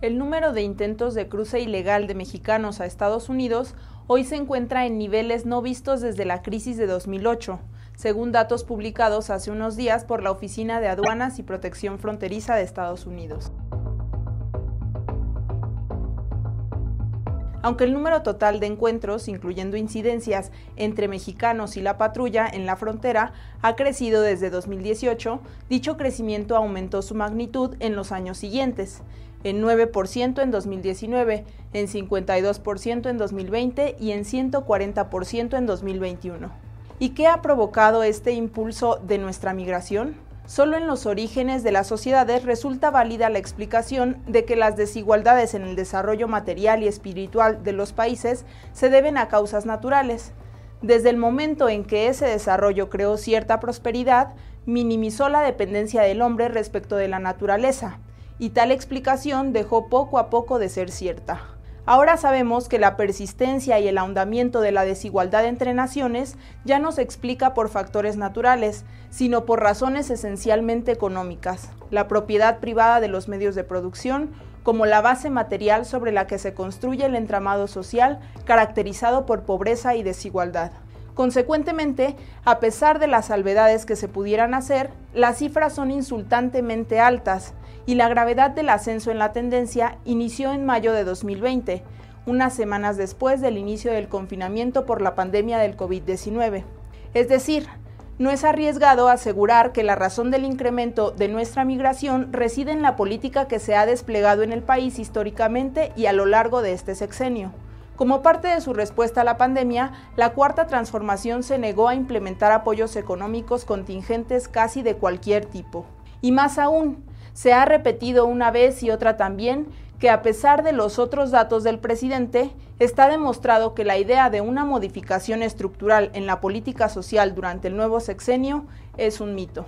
El número de intentos de cruce ilegal de mexicanos a Estados Unidos hoy se encuentra en niveles no vistos desde la crisis de 2008, según datos publicados hace unos días por la Oficina de Aduanas y Protección Fronteriza de Estados Unidos. Aunque el número total de encuentros, incluyendo incidencias entre mexicanos y la patrulla en la frontera, ha crecido desde 2018, dicho crecimiento aumentó su magnitud en los años siguientes, en 9% en 2019, en 52% en 2020 y en 140% en 2021. ¿Y qué ha provocado este impulso de nuestra migración? Solo en los orígenes de las sociedades resulta válida la explicación de que las desigualdades en el desarrollo material y espiritual de los países se deben a causas naturales. Desde el momento en que ese desarrollo creó cierta prosperidad, minimizó la dependencia del hombre respecto de la naturaleza, y tal explicación dejó poco a poco de ser cierta. Ahora sabemos que la persistencia y el ahondamiento de la desigualdad entre naciones ya no se explica por factores naturales, sino por razones esencialmente económicas, la propiedad privada de los medios de producción, como la base material sobre la que se construye el entramado social caracterizado por pobreza y desigualdad. Consecuentemente, a pesar de las salvedades que se pudieran hacer, las cifras son insultantemente altas, y la gravedad del ascenso en la tendencia inició en mayo de 2020, unas semanas después del inicio del confinamiento por la pandemia del COVID-19. Es decir, no es arriesgado asegurar que la razón del incremento de nuestra migración reside en la política que se ha desplegado en el país históricamente y a lo largo de este sexenio. Como parte de su respuesta a la pandemia, la Cuarta Transformación se negó a implementar apoyos económicos contingentes casi de cualquier tipo. Y más aún, se ha repetido una vez y otra también que a pesar de los otros datos del presidente, está demostrado que la idea de una modificación estructural en la política social durante el nuevo sexenio es un mito.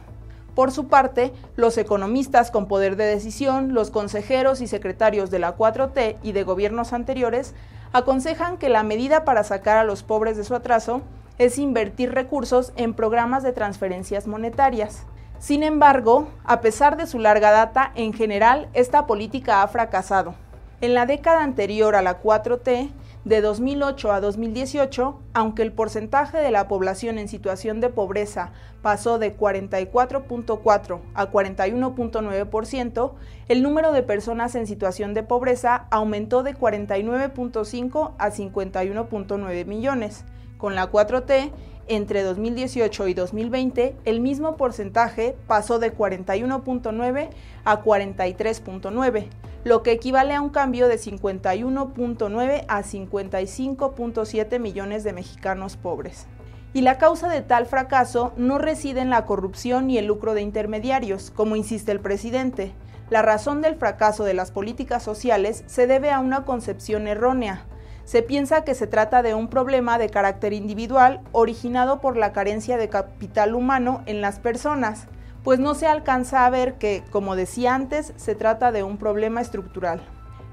Por su parte, los economistas con poder de decisión, los consejeros y secretarios de la 4T y de gobiernos anteriores, aconsejan que la medida para sacar a los pobres de su atraso es invertir recursos en programas de transferencias monetarias. Sin embargo, a pesar de su larga data, en general, esta política ha fracasado. En la década anterior a la 4T, de 2008 a 2018, aunque el porcentaje de la población en situación de pobreza pasó de 44.4 a 41.9%, el número de personas en situación de pobreza aumentó de 49.5 a 51.9 millones. Con la 4T, entre 2018 y 2020, el mismo porcentaje pasó de 41.9 a 43.9, lo que equivale a un cambio de 51.9 a 55.7 millones de mexicanos pobres. Y la causa de tal fracaso no reside en la corrupción y el lucro de intermediarios, como insiste el presidente. La razón del fracaso de las políticas sociales se debe a una concepción errónea. Se piensa que se trata de un problema de carácter individual originado por la carencia de capital humano en las personas, pues no se alcanza a ver que, como decía antes, se trata de un problema estructural.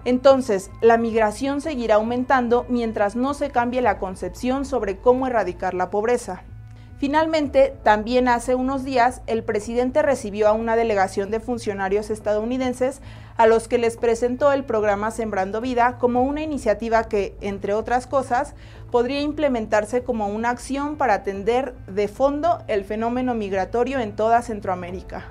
Entonces, la migración seguirá aumentando mientras no se cambie la concepción sobre cómo erradicar la pobreza. Finalmente, también hace unos días, el presidente recibió a una delegación de funcionarios estadounidenses a los que les presentó el programa Sembrando Vida como una iniciativa que, entre otras cosas, podría implementarse como una acción para atender de fondo el fenómeno migratorio en toda Centroamérica.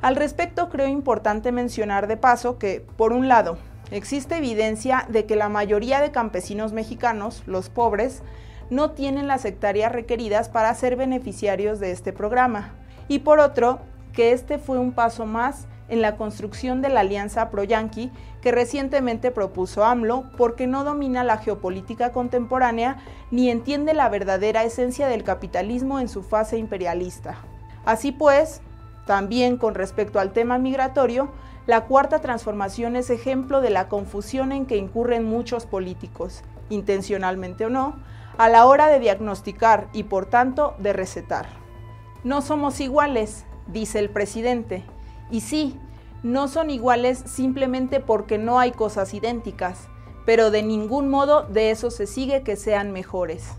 Al respecto, creo importante mencionar de paso que, por un lado, existe evidencia de que la mayoría de campesinos mexicanos, los pobres, no tienen las hectáreas requeridas para ser beneficiarios de este programa. Y por otro, que este fue un paso más en la construcción de la alianza pro-yanqui que recientemente propuso AMLO porque no domina la geopolítica contemporánea ni entiende la verdadera esencia del capitalismo en su fase imperialista. Así pues, también con respecto al tema migratorio, la Cuarta Transformación es ejemplo de la confusión en que incurren muchos políticos, intencionalmente o no, a la hora de diagnosticar y por tanto de recetar. No somos iguales, dice el presidente, y sí, no son iguales simplemente porque no hay cosas idénticas, pero de ningún modo de eso se sigue que sean mejores.